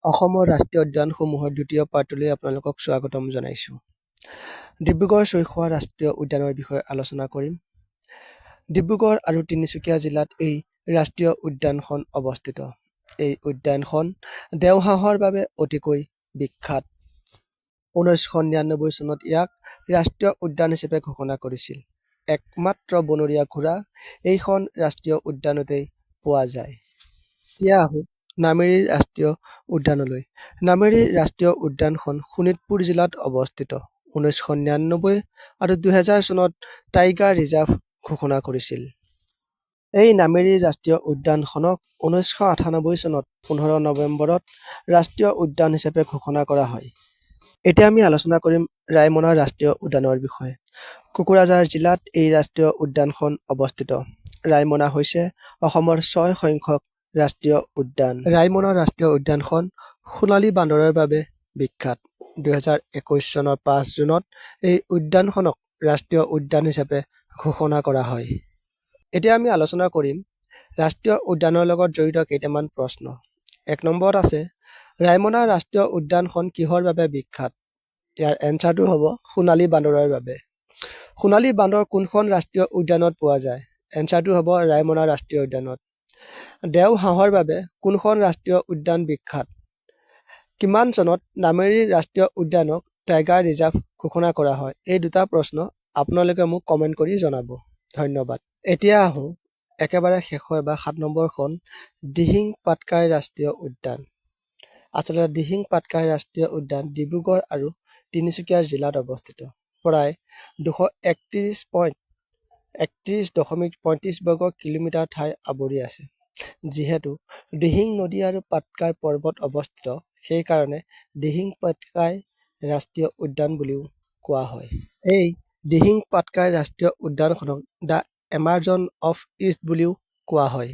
অসমৰ ৰাষ্ট্ৰীয় উদ্যানসমূহৰ দ্বিতীয় পাৰ্টলৈ আপোনালোকক স্বাগতম জনাইছোঁ। ডিব্ৰুগড় চৈখোৱা ৰাষ্ট্ৰীয় উদ্যানৰ বিষয়ে আলোচনা কৰিম। ডিব্ৰুগড় আৰু তিনিচুকীয়া জিলাত এই ৰাষ্ট্ৰীয় উদ্যানখন অৱস্থিত। এই উদ্যানখন দেওহাঁহৰ বাবে অতিকৈ বিখ্যাত। 1999 চনত ইয়াক ৰাষ্ট্ৰীয় উদ্যান হিচাপে ঘোষণা কৰিছিল। একমাত্ৰ বনৰীয়া ঘোঁৰা এইখন ৰাষ্ট্ৰীয় উদ্যানতেই পোৱা যায়। এতিয়া আহোঁ নামেৰি ৰাষ্ট্ৰীয় উদ্যানলৈ। নামেৰি ৰাষ্ট্ৰীয় উদ্যানখন শোণিতপুৰ জিলাত অৱস্থিত। 1999 আৰু 2000 চনত টাইগাৰ ৰিজাৰ্ভ ঘোষণা কৰিছিল। এই নামেৰি ৰাষ্ট্ৰীয় উদ্যানখনক 1998 চনত 15 নৱেম্বৰত ৰাষ্ট্ৰীয় উদ্যান হিচাপে ঘোষণা কৰা হয়। এতিয়া আমি আলোচনা কৰিম ৰায়মনা ৰাষ্ট্ৰীয় উদ্যানৰ বিষয়ে। কোকৰাঝাৰ জিলাত এই ৰাষ্ট্ৰীয় উদ্যানখন অৱস্থিত। ৰায়মনা হৈছে অসমৰ 6 সংখ্যক ৰাষ্ট্ৰীয় উদ্যান। ৰায়মনা ৰাষ্ট্ৰীয় উদ্যানখন সোণালী বান্দৰৰ বাবে বিখ্যাত। 2021 চনৰ 5 জুনত এই উদ্যানখনক ৰাষ্ট্ৰীয় উদ্যান হিচাপে ঘোষণা কৰা হয়। এতিয়া আমি আলোচনা কৰিম ৰাষ্ট্ৰীয় উদ্যানৰ লগত জড়িত কেইটামান প্ৰশ্ন। 1 নম্বৰত আছে ৰায়মনা ৰাষ্ট্ৰীয় উদ্যানখন কিহৰ বাবে বিখ্যাত? ইয়াৰ এনচাৰটো হ'ব সোণালী বান্দৰৰ বাবে। সোণালী বান্দৰ কোনখন ৰাষ্ট্ৰীয় উদ্যানত পোৱা যায়? এনচাৰটো হ'ব ৰায়মনা ৰাষ্ট্ৰীয় উদ্যানত। দেওহাঁহৰ বাবে কোনখন ৰাষ্ট্ৰীয় উদ্যান বিখ্যাত? কিমান চনত নামেৰি ৰাষ্ট্ৰীয় উদ্যানক টাইগাৰ ৰিজাৰ্ভ ঘোষণা কৰা হয়? এই দুটা প্ৰশ্ন আপোনালোকে মোক কমেণ্ট কৰি জনাব। ধন্যবাদ। এতিয়া আহোঁ একেবাৰে শেষৰ বা 7 নম্বৰখন দিহিং পাটকাই ৰাষ্ট্ৰীয় উদ্যান। আচলতে দিহিং পাটকাই ৰাষ্ট্ৰীয় উদ্যান ডিব্ৰুগড় আৰু তিনিচুকীয়া জিলাত অৱস্থিত। প্ৰায় 231.35 বৰ্গ কিলোমিটাৰ ঠাই আৱৰি আছে। যিহেতু দিহিং নদী আৰু পাটকাই পৰ্বত অৱস্থিত, সেইকাৰণে দিহিং পাটকাই ৰাষ্ট্ৰীয় উদ্যান বুলিও কোৱা হয়। এই দিহিং পাটকাই ৰাষ্ট্ৰীয় উদ্যানখনক দ্য এমাজন অফ ইষ্ট বুলিও কোৱা হয়।